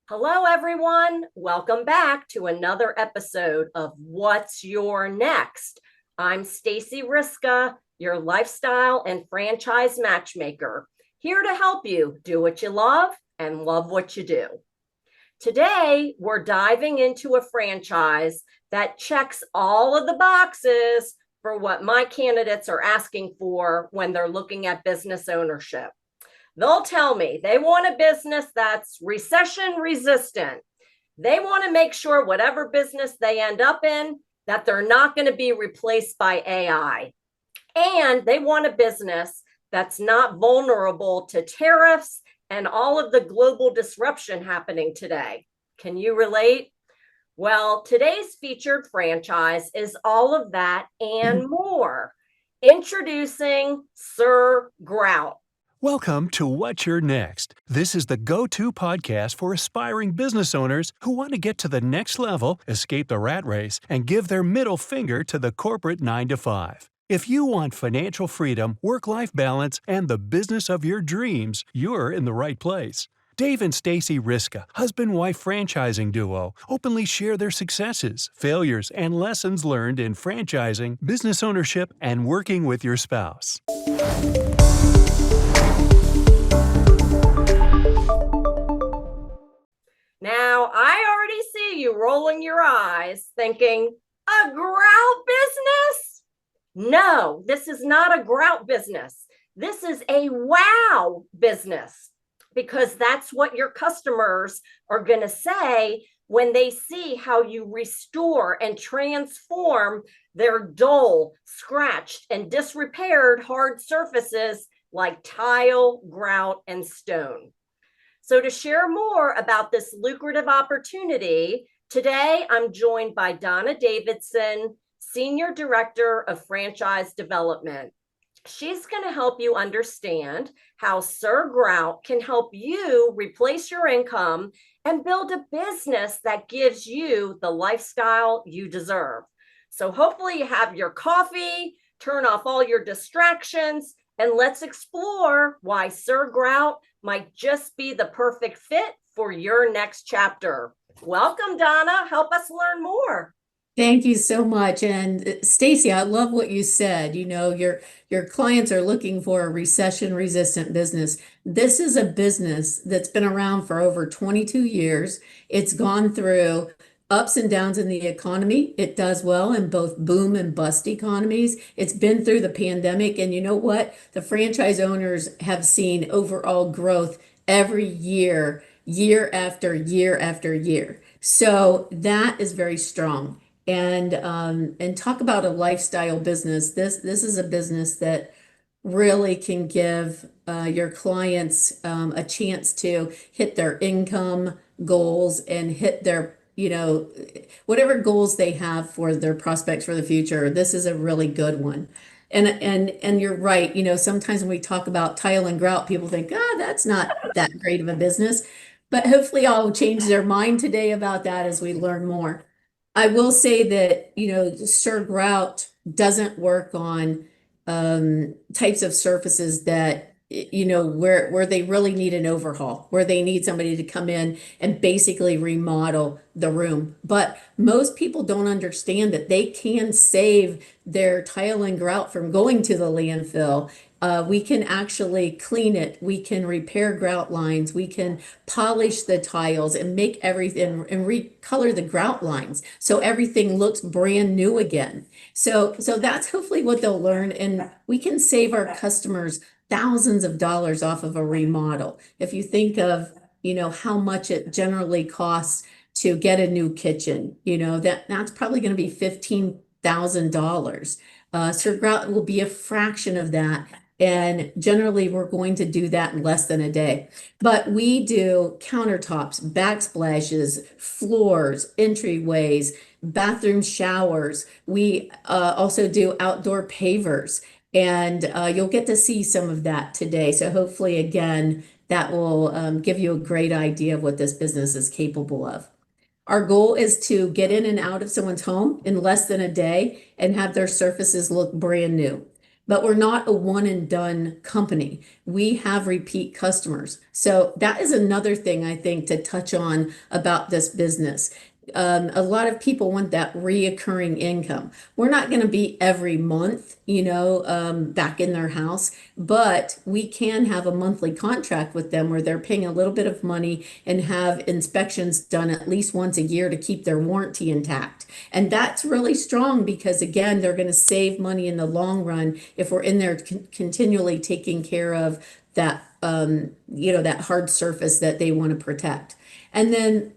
Hello, everyone. Welcome back to another episode of What's Your Next? I'm Stacy Riska, your lifestyle and franchise matchmaker, here to help you do what you love and love what you do. Today, we're diving into a franchise that checks all of the boxes for what my candidates are asking for when they're looking at business ownership. They'll tell me they want a business that's recession resistant. They want to make sure whatever business they end up in, that they're not going to be replaced by AI. And they want a business that's not vulnerable to tariffs and all of the global disruption happening today. Can you relate? Well, today's featured franchise is all of that and more. Introducing Sir Grout. Welcome to What's Your Next? This is the go-to podcast for aspiring business owners who want to get to the next level, escape the rat race, and give their middle finger to the corporate 9-to-5. If you want financial freedom, work-life balance, and the business of your dreams, you're in the right place. Dave and Stacy Riska, husband-wife franchising duo, openly share their successes, failures, and lessons learned in franchising, business ownership, and working with your spouse. Now, I already see you rolling your eyes thinking, a grout business? No, this is not a grout business. This is a wow business, because that's what your customers are going to say when they see how you restore and transform their dull, scratched, and disrepaired hard surfaces like tile, grout, and stone. So to share more about this lucrative opportunity, today I'm joined by Donna Davidson, Senior Director of Franchise Development. She's going to help you understand how Sir Grout can help you replace your income and build a business that gives you the lifestyle you deserve. So hopefully you have your coffee, turn off all your distractions, and let's explore why Sir Grout might just be the perfect fit for your next chapter. Welcome, Donna. Help us learn more. Thank you so much. And Stacy, I love what you said. Your clients are looking for a recession-resistant business. This is a business that's been around for over 22 years. It's gone through ups and downs in the economy. It does well in both boom and bust economies. It's been through the pandemic, and you know what? The franchise owners have seen overall growth every year, year after year after year. So that is very strong. And talk about a lifestyle business. This is a business that really can give your clients a chance to hit their income goals and hit their, whatever goals they have for their prospects for the future. This is a really good one. And you're right. Sometimes when we talk about tile and grout, people think, that's not that great of a business. But hopefully I'll change their mind today about that as we learn more. I will say that, Sir Grout doesn't work on types of surfaces that, where they really need an overhaul, where they need somebody to come in and basically remodel the room. But most people don't understand that they can save their tile and grout from going to the landfill. We can actually clean it. We can repair grout lines. We can polish the tiles and make everything and recolor the grout lines so everything looks brand new again. So that's hopefully what they'll learn, and we can save our customers thousands of dollars off of a remodel. If you think of, how much it generally costs to get a new kitchen, that's probably going to be $15,000. Sir Grout will be a fraction of that. And generally, we're going to do that in less than a day. But we do countertops, backsplashes, floors, entryways, bathroom showers. We also do outdoor pavers. And you'll get to see some of that today. So hopefully, again, that will give you a great idea of what this business is capable of. Our goal is to get in and out of someone's home in less than a day and have their surfaces look brand new. but we're not a one and done company. We have repeat customers. So that is another thing I think to touch on about this business. A lot of people want that reoccurring income. We're not going to be every month, back in their house, but we can have a monthly contract with them where they're paying a little bit of money and have inspections done at least once a year to keep their warranty intact. And that's really strong because, again, they're going to save money in the long run if we're in there continually taking care of that, that hard surface that they want to protect. And then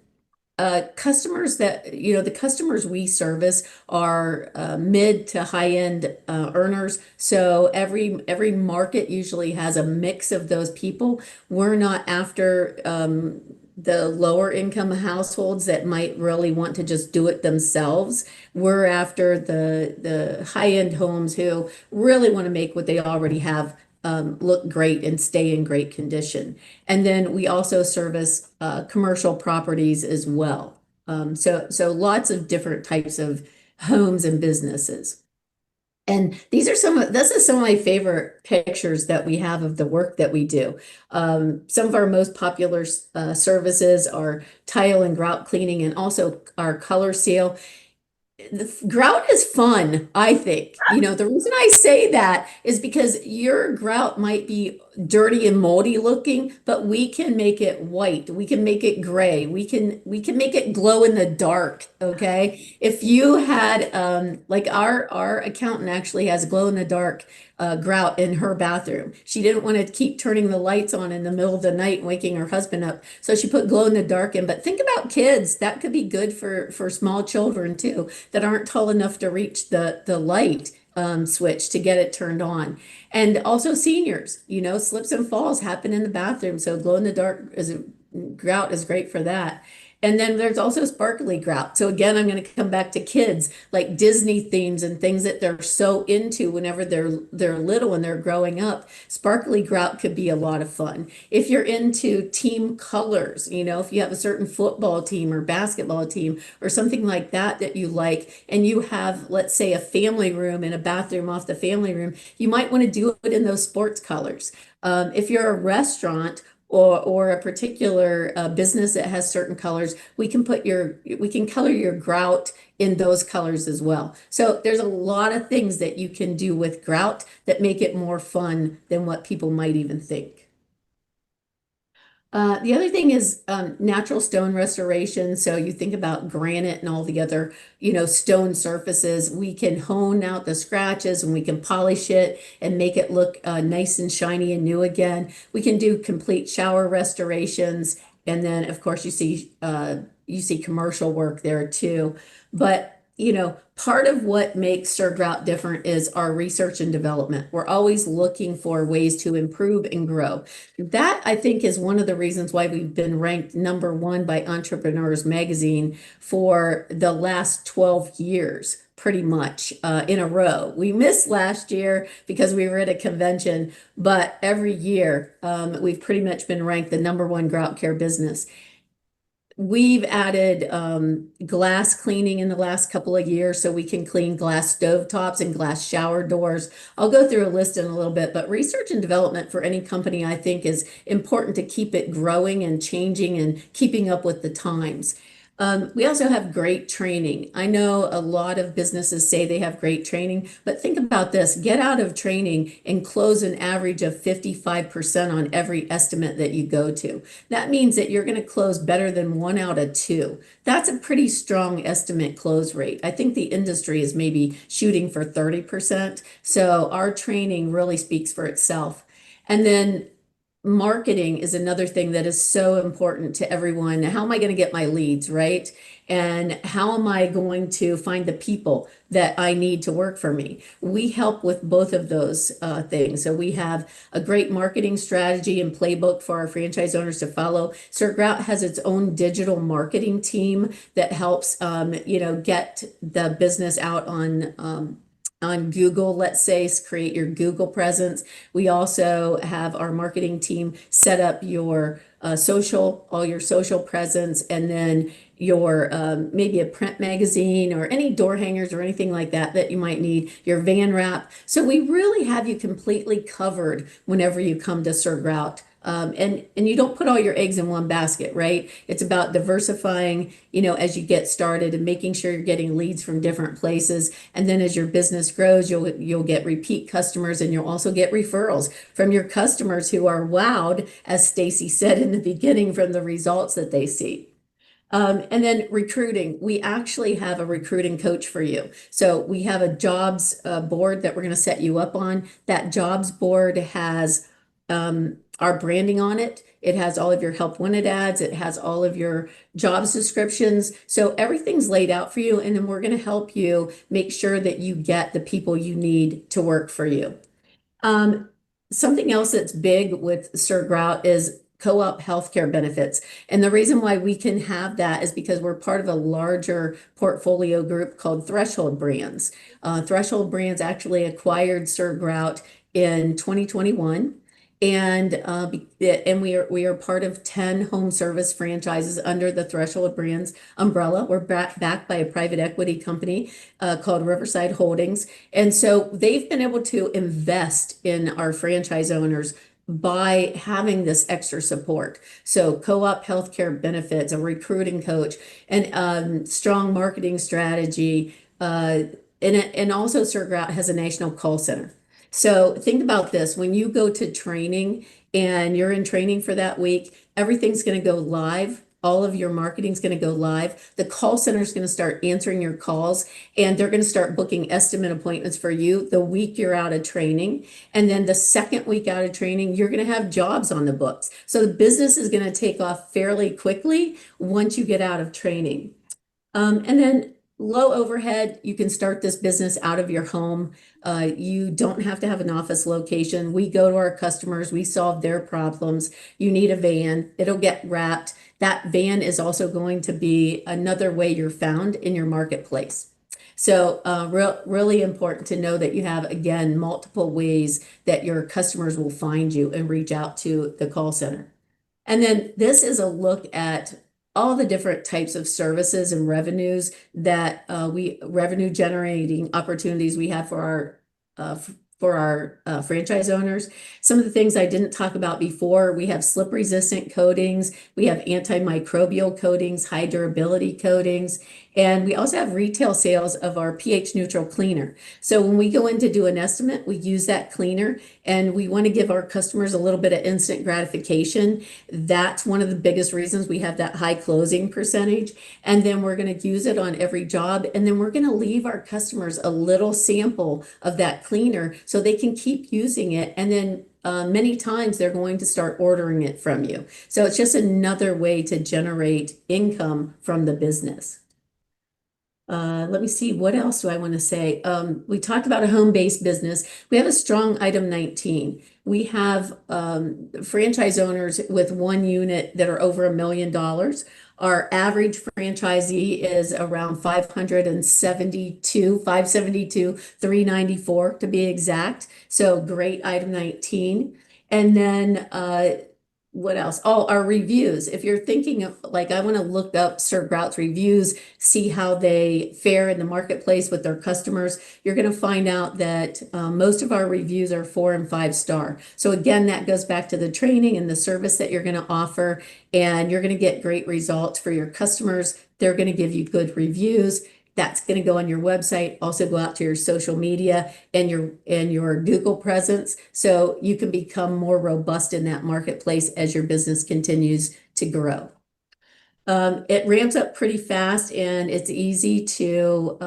customers that, the customers we service are mid to high end earners. So every market usually has a mix of those people. We're not after the lower income households that might really want to just do it themselves. We're after the high end homes who really want to make what they already have look great and stay in great condition. And then we also service commercial properties as well. So lots of different types of homes and businesses. And this is some of my favorite pictures that we have of the work that we do. Some of our most popular services are tile and grout cleaning and also our color seal. The grout is fun, I think. The reason I say that is because your grout might be dirty and moldy looking, but we can make it white. We can make it gray. We can make it glow in the dark, okay? If you had like our accountant actually has glow in the dark grout in her bathroom. She didn't want to keep turning the lights on in the middle of the night and waking her husband up. So she put glow in the dark in. But think about kids. That could be good for small children too that aren't tall enough to reach the light switch to get it turned on. And also seniors, slips and falls happen in the bathroom. So glow in the dark grout is great for that. And then there's also sparkly grout. So again, I'm going to come back to kids, like Disney themes and things that they're so into whenever they're little and they're growing up. Sparkly grout could be a lot of fun. If you're into team colors, if you have a certain football team or basketball team or something like that that you like, and you have, let's say, a family room and a bathroom off the family room, you might want to do it in those sports colors. If you're a restaurant or a particular business that has certain colors, we can color your grout in those colors as well. So there's a lot of things that you can do with grout that make it more fun than what people might even think. The other thing is natural stone restoration. So you think about granite and all the other, stone surfaces. We can hone out the scratches and we can polish it and make it look nice and shiny and new again. We can do complete shower restorations. And then, of course, you see commercial work there too. But part of what makes Sir Grout different is our research and development. We're always looking for ways to improve and grow. That, I think, is one of the reasons why we've been ranked number one by Entrepreneurs Magazine for the last 12 years, pretty much in a row. We missed last year because we were at a convention, but every year we've pretty much been ranked the number one grout care business. We've added glass cleaning in the last couple of years so we can clean glass stovetops and glass shower doors. I'll go through a list in a little bit, but research and development for any company, I think, is important to keep it growing and changing and keeping up with the times. We also have great training. I know a lot of businesses say they have great training, but think about this. Get out of training and close an average of 55% on every estimate that you go to. That means that you're going to close better than 1 out of 2. That's a pretty strong estimate close rate. I think the industry is maybe shooting for 30%. So our training really speaks for itself. And then marketing is another thing that is so important to everyone. How am I going to get my leads, right? And how am I going to find the people that I need to work for me? We help with both of those things. So we have a great marketing strategy and playbook for our franchise owners to follow. Sir Grout has its own digital marketing team that helps, get the business out on Google, let's say, create your Google presence. We also have our marketing team set up your social, all your social presence, and then your maybe a print magazine or any door hangers or anything like that that you might need, your van wrap. So we really have you completely covered whenever you come to Sir Grout. And you don't put all your eggs in one basket, right? It's about diversifying, as you get started and making sure you're getting leads from different places. And then as your business grows, you'll get repeat customers, and you'll also get referrals from your customers who are wowed, as Stacy said in the beginning, from the results that they see. And then recruiting, we actually have a recruiting coach for you. So we have a jobs board that we're going to set you up on. That jobs board has our branding on it. It has all of your help wanted ads. It has all of your jobs descriptions. So everything's laid out for you. And then we're going to help you make sure that you get the people you need to work for you. Something else that's big with Sir Grout is co-op healthcare benefits. And the reason why we can have that is because we're part of a larger portfolio group called Threshold Brands. Threshold Brands actually acquired Sir Grout in 2021. And we are part of 10 home service franchises under the Threshold Brands umbrella. We're backed by a private equity company called Riverside Holdings. And so they've been able to invest in our franchise owners by having this extra support. So co-op healthcare benefits, a recruiting coach, and strong marketing strategy. And also Sir Grout has a national call center. So think about this. When you go to training and you're in training for that week, everything's going to go live. All of your marketing is going to go live. The call center is going to start answering your calls, and they're going to start booking estimate appointments for you the week you're out of training. And then the second week out of training, you're going to have jobs on the books. So the business is going to take off fairly quickly once you get out of training. And then low overhead, you can start this business out of your home. You don't have to have an office location. We go to our customers, we solve their problems. You need a van, it'll get wrapped. That van is also going to be another way you're found in your marketplace. So really important to know that you have, again, multiple ways that your customers will find you and reach out to the call center. And then this is a look at all the different types of services and revenues that revenue generating opportunities we have for our franchise owners. Some of the things I didn't talk about before, we have slip resistant coatings, we have antimicrobial coatings, high durability coatings, and we also have retail sales of our pH neutral cleaner. So when we go in to do an estimate, we use that cleaner, and we want to give our customers a little bit of instant gratification. That's one of the biggest reasons we have that high closing percentage. And then we're going to use it on every job. And then we're going to leave our customers a little sample of that cleaner so they can keep using it. And then many times they're going to start ordering it from you. So it's just another way to generate income from the business. Let me see, what else do I want to say? We talked about a home-based business. We have a strong item 19. We have franchise owners with one unit that are over $1 million. Our average franchisee is around 572, 394 to be exact. So great item 19. And then what else? Oh, our reviews. If you're thinking of, like, I want to look up Sir Grout's reviews, see how they fare in the marketplace with their customers, you're going to find out that most of our reviews are 4 and 5 star. So again, that goes back to the training and the service that you're going to offer, and you're going to get great results for your customers. They're going to give you good reviews. That's going to go on your website, also go out to your social media and your Google presence, so you can become more robust in that marketplace as your business continues to grow. It ramps up pretty fast, and it's easy to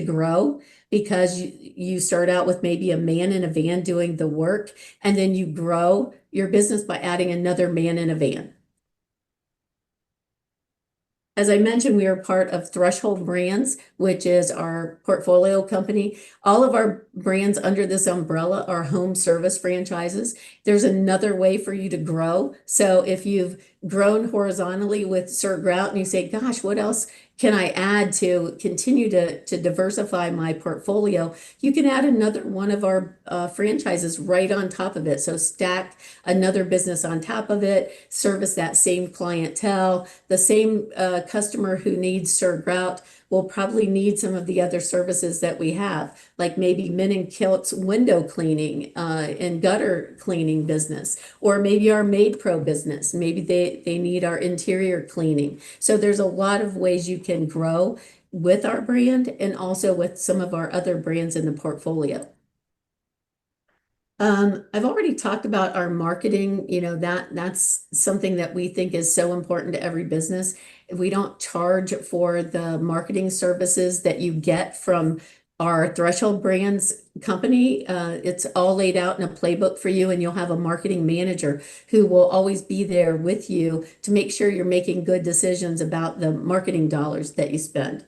grow because you start out with maybe a man in a van doing the work, and then you grow your business by adding another man in a van. As I mentioned, we are part of Threshold Brands, which is our portfolio company. All of our brands under this umbrella are home service franchises. There's another way for you to grow. So if you've grown horizontally with Sir Grout and you say, gosh, what else can I add to continue to diversify my portfolio? You can add another one of our franchises right on top of it. So stack another business on top of it, service that same clientele, the same customer who needs Sir Grout will probably need some of the other services that we have, like maybe Min and Kilt's window cleaning and gutter cleaning business, or maybe our Maid Pro business. Maybe they need our interior cleaning. So there's a lot of ways you can grow with our brand and also with some of our other brands in the portfolio. I've already talked about our marketing, that's something that we think is so important to every business. If we don't charge for the marketing services that you get from our Threshold Brands company, it's all laid out in a playbook for you, and you'll have a marketing manager who will always be there with you to make sure you're making good decisions about the marketing dollars that you spend.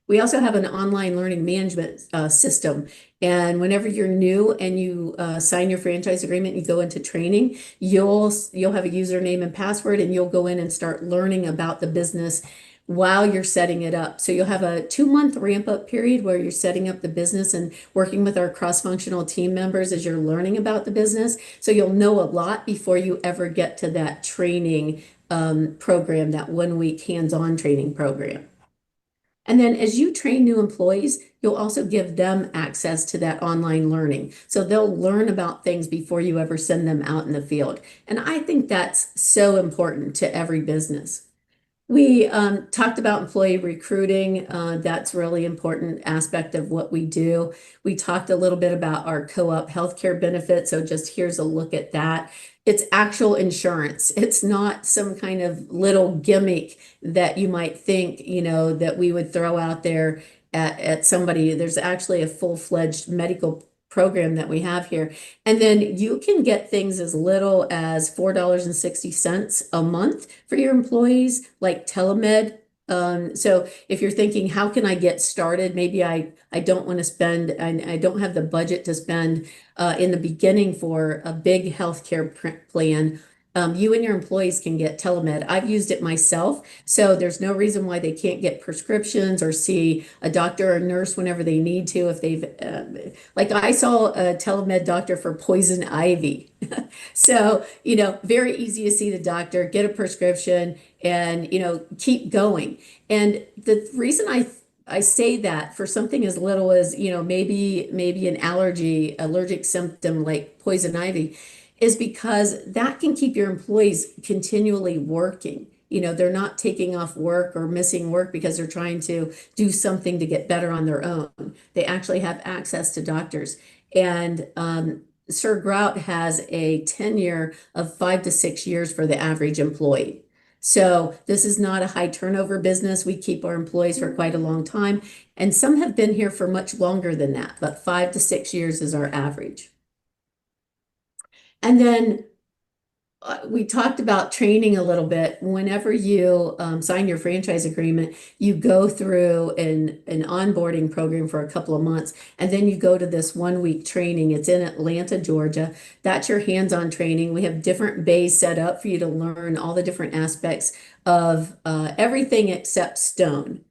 We also have an online learning management system. And whenever you're new and you sign your franchise agreement, you go into training, you'll have a username and password, and you'll go in and start learning about the business while you're setting it up. So you'll have a 2-month ramp up period where you're setting up the business and working with our cross-functional team members as you're learning about the business. So you'll know a lot before you ever get to that training program, that 1-week hands-on training program. And then as you train new employees, you'll also give them access to that online learning. So they'll learn about things before you ever send them out in the field. And I think that's so important to every business. We talked about employee recruiting. That's really important aspect of what we do. We talked a little bit about our co-op healthcare benefit. So just here's a look at that. It's actual insurance. It's not some kind of little gimmick that you might think, that we would throw out there at somebody. There's actually a full-fledged medical program that we have here. And then you can get things as little as $4.60 a month for your employees, like telemed. So if you're thinking, how can I get started? Maybe I don't want to spend, I don't have the budget to spend in the beginning for a big healthcare plan. You and your employees can get telemed. I've used it myself, so there's no reason why they can't get prescriptions or see a doctor or nurse whenever they need to. If they've, like I saw a telemed doctor for poison ivy. So, very easy to see the doctor, get a prescription, and, keep going. And the reason I say that for something as little as, maybe an allergic symptom like poison ivy, is because that can keep your employees continually working. They're not taking off work or missing work because they're trying to do something to get better on their own. They actually have access to doctors. And Sir Grout has a tenure of 5 to 6 years for the average employee. So this is not a high turnover business. We keep our employees for quite a long time. And some have been here for much longer than that, but 5 to 6 years is our average. And then we talked about training a little bit. Whenever you sign your franchise agreement, you go through an onboarding program for a couple of months, and then you go to this 1-week training. It's in Atlanta, Georgia. That's your hands-on training. We have different bays set up for you to learn all the different aspects of everything except stone.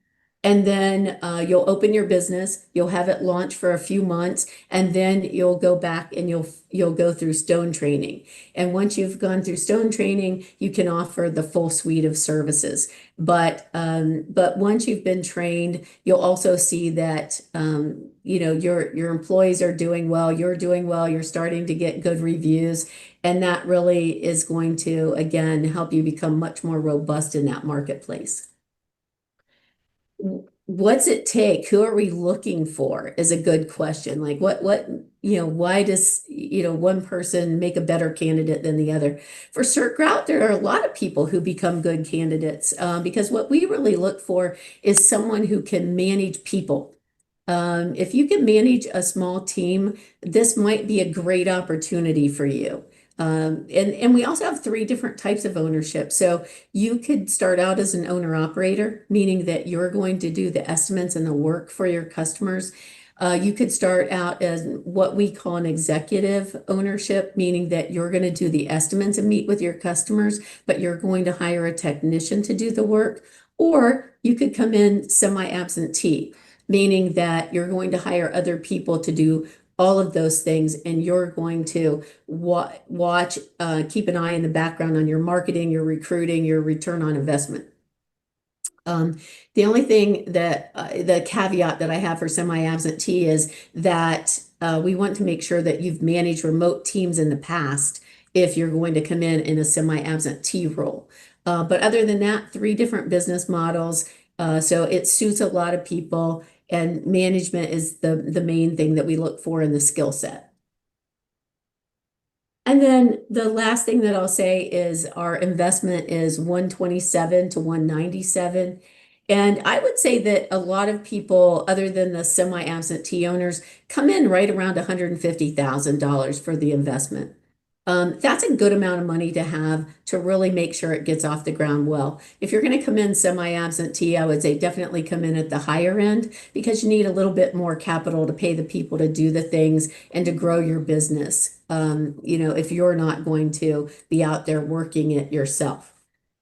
And then you'll open your business, you'll have it launch for a few months, and then you'll go back and you'll go through stone training. And once you've gone through stone training, you can offer the full suite of services. But once you've been trained, you'll also see that your employees are doing well, you're doing well, you're starting to get good reviews, and that really is going to, again, help you become much more robust in that marketplace. What's it take? Who are we looking for is a good question. Like why does, one person make a better candidate than the other? For Sir Grout, there are a lot of people who become good candidates because what we really look for is someone who can manage people. If you can manage a small team, this might be a great opportunity for you. And we also have 3 different types of ownership. So you could start out as an owner operator, meaning that you're going to do the estimates and the work for your customers. You could start out as what we call an executive ownership, meaning that you're going to do the estimates and meet with your customers, but you're going to hire a technician to do the work. Or you could come in semi-absentee, meaning that you're going to hire other people to do all of those things, and you're going to watch, keep an eye in the background on your marketing, your recruiting, your return on investment. The only thing that the caveat that I have for semi-absentee is that we want to make sure that you've managed remote teams in the past if you're going to come in a semi-absentee role. But other than that, 3 different business models. So it suits a lot of people, and management is the main thing that we look for in the skill set. And then the last thing that I'll say is our investment is 127 to 197. And I would say that a lot of people, other than the semi-absentee owners, come in right around $150,000 for the investment. That's a good amount of money to have to really make sure it gets off the ground well. If you're going to come in semi-absentee, I would say definitely come in at the higher end, because you need a little bit more capital to pay the people to do the things and to grow your business. If you're not going to be out there working it yourself.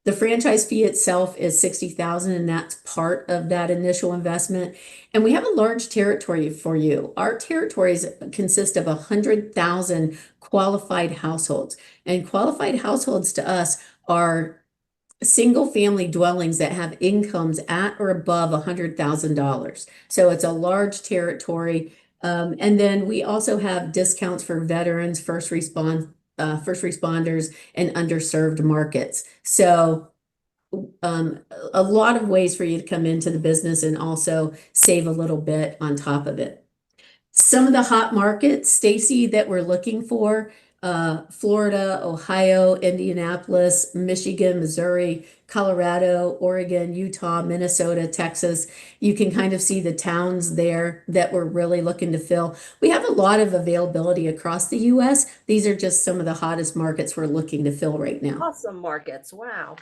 The franchise fee itself is 60,000, and that's part of that initial investment. And we have a large territory for you. Our territories consist of 100,000 qualified households. And qualified households to us are single family dwellings that have incomes at or above $100,000. So it's a large territory. And then we also have discounts for veterans, first responders, and underserved markets. So a lot of ways for you to come into the business and also save a little bit on top of it. Some of the hot markets, Stacy, that we're looking for, Florida, Ohio, Indianapolis, Michigan, Missouri, Colorado, Oregon, Utah, Minnesota, Texas. You can kind of see the towns there that we're really looking to fill. We have a lot of availability across the US. These are just some of the hottest markets we're looking to fill right now. Awesome markets. Wow.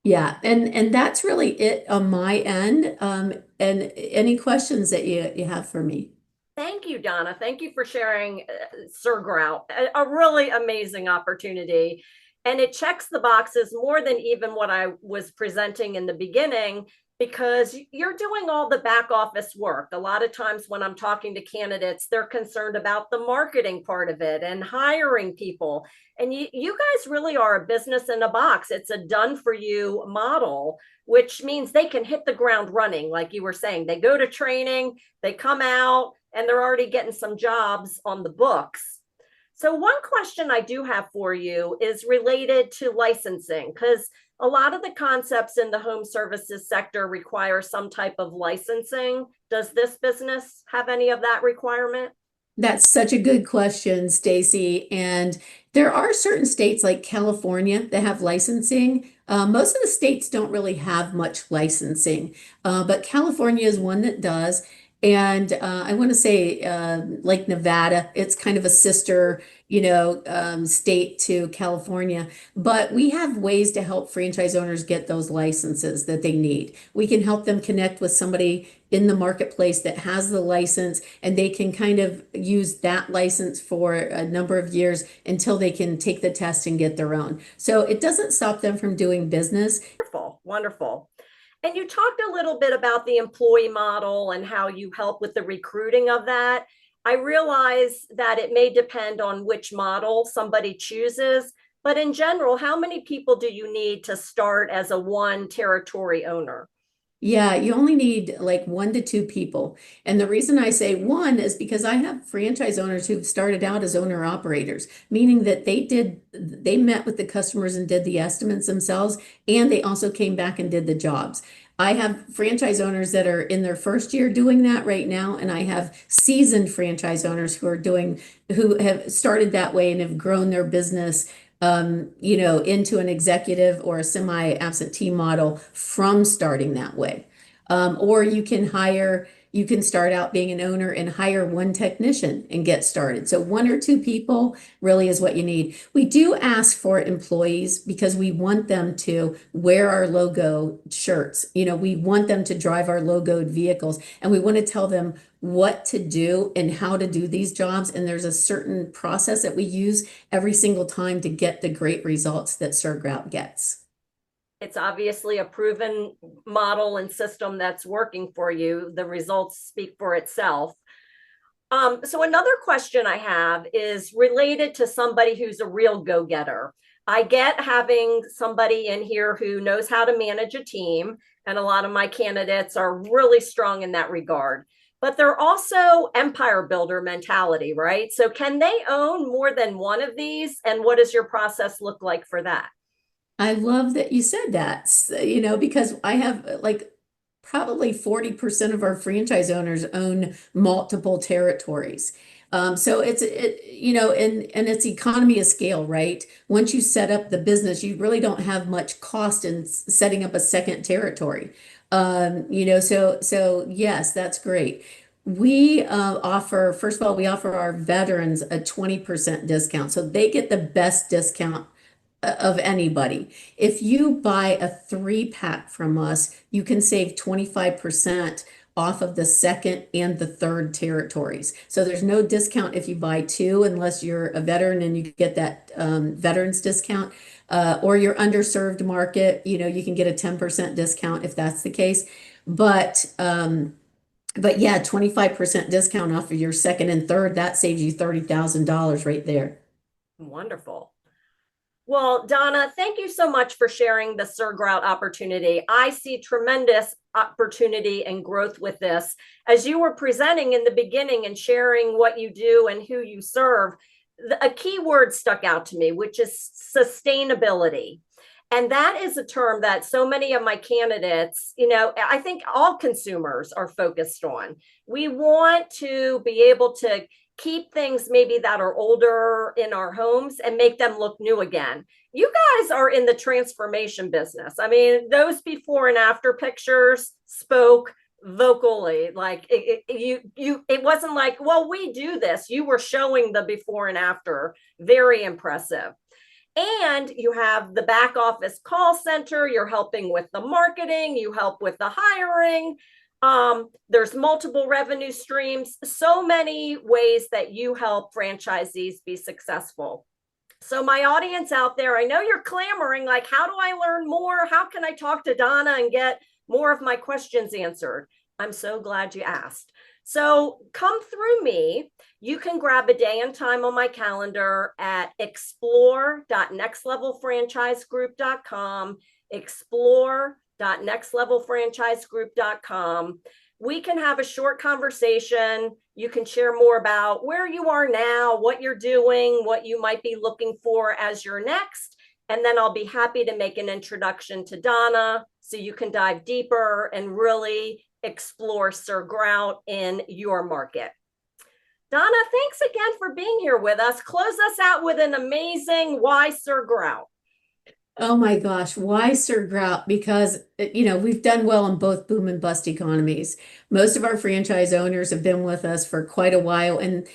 Yeah, and that's really it on my end. And any questions that you have for me? Thank you, Donna. Thank you for sharing Sir Grout, a really amazing opportunity. And it checks the boxes more than even what I was presenting in the beginning, because you're doing all the back office work. A lot of times when I'm talking to candidates, they're concerned about the marketing part of it and hiring people. And you guys really are a business in a box. It's a done for you model, which means they can hit the ground running. Like you were saying, they go to training, they come out, and they're already getting some jobs on the books. So one question I do have for you is related to licensing, because a lot of the concepts in the home services sector require some type of licensing. Does this business have any of that requirement? That's such a good question, Stacy. And there are certain states like California that have licensing. Most of the states don't really have much licensing, but California is one that does. And I want to say, like Nevada, it's kind of a sister, state to California. But we have ways to help franchise owners get those licenses that they need. We can help them connect with somebody in the marketplace that has the license, and they can kind of use that license for a number of years until they can take the test and get their own. So it doesn't stop them from doing business. Wonderful, wonderful. And you talked a little bit about the employee model and how you help with the recruiting of that. I realize that it may depend on which model somebody chooses, but in general, how many people do you need to start as a one territory owner? Yeah, you only need like 1 to 2 people. And the reason I say one is because I have franchise owners who've started out as owner operators, meaning that they met with the customers and did the estimates themselves, and they also came back and did the jobs. I have franchise owners that are in their first year doing that right now, and I have seasoned franchise owners who have started that way and have grown their business into an executive or a semi-absentee model from starting that way. Or you can hire you can start out being an owner and hire one technician and get started. So one or two people really is what you need. We do ask for employees because we want them to wear our logo shirts. We want them to drive our logoed vehicles, and we want to tell them what to do and how to do these jobs. And there's a certain process that we use every single time to get the great results that Sir Grout gets. It's obviously a proven model and system that's working for you. The results speak for itself. So another question I have is related to somebody who's a real go-getter. I get having somebody in here who knows how to manage a team, and a lot of my candidates are really strong in that regard. But they're also empire builder mentality, right? So can they own more than one of these? And what does your process look like for that? I love that you said that, because I have like probably 40% of our franchise owners own multiple territories. So and it's economy of scale, right? Once you set up the business, you really don't have much cost in setting up a second territory. So yes, that's great. We offer, first of all, we offer our veterans a 20% discount. So they get the best discount of anybody. If you buy a 3-pack from us, you can save 25% off of the second and the third territories. So there's no discount if you buy two, unless you're a veteran and you get that veterans discount. Or your underserved market, you can get a 10% discount if that's the case. But yeah, 25% discount off of your second and third, that saves you $30,000 right there. Wonderful. Well, Donna, thank you so much for sharing the Sir Grout opportunity. I see tremendous opportunity and growth with this. As you were presenting in the beginning and sharing what you do and who you serve, a key word stuck out to me, which is sustainability. And that is a term that so many of my candidates, I think all consumers are focused on. We want to be able to keep things maybe that are older in our homes and make them look new again. You guys are in the transformation business. I mean, those before and after pictures spoke vocally. Like it wasn't like, well, we do this. You were showing the before and after. Very impressive. And you have the back office call center. You're helping with the marketing. You help with the hiring. There's multiple revenue streams, so many ways that you help franchisees be successful. So my audience out there, I know you're clamoring, like, how do I learn more? How can I talk to Donna and get more of my questions answered? I'm so glad you asked. So come through me. You can grab a day and time on my calendar at explore.nextlevelfranchisegroup.com, explore.nextlevelfranchisegroup.com. We can have a short conversation. You can share more about where you are now, what you're doing, what you might be looking for as your next. And then I'll be happy to make an introduction to Donna so you can dive deeper and really explore Sir Grout in your market. Donna, thanks again for being here with us. Close us out with an amazing why Sir Grout. Oh my gosh, why Sir Grout? Because, we've done well in both boom and bust economies. Most of our franchise owners have been with us for quite a while, and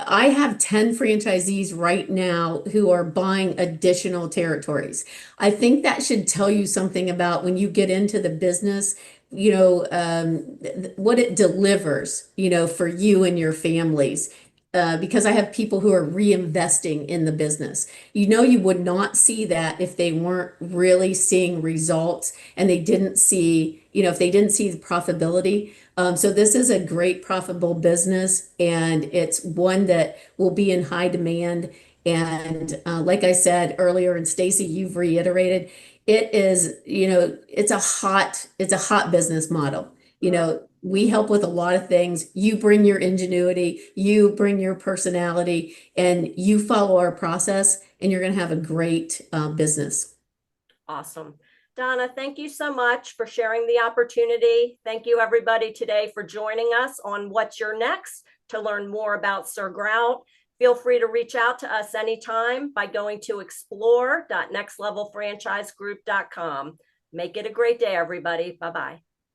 I have 10 franchisees right now who are buying additional territories. I think that should tell you something about when you get into the business, what it delivers, for you and your families. Because I have people who are reinvesting in the business. You would not see that if they weren't really seeing results and they didn't see, if they didn't see the profitability. So this is a great profitable business, and it's one that will be in high demand. And like I said earlier, and Stacy, you've reiterated, it is, it's a hot business model. We help with a lot of things. You bring your ingenuity, you bring your personality, and you follow our process, and you're going to have a great business. Awesome. Donna, thank you so much for sharing the opportunity. Thank you, everybody, today for joining us on What's Your Next to learn more about Sir Grout. Feel free to reach out to us anytime by going to explore.nextlevelfranchisegroup.com. Make it a great day, everybody. Bye-bye.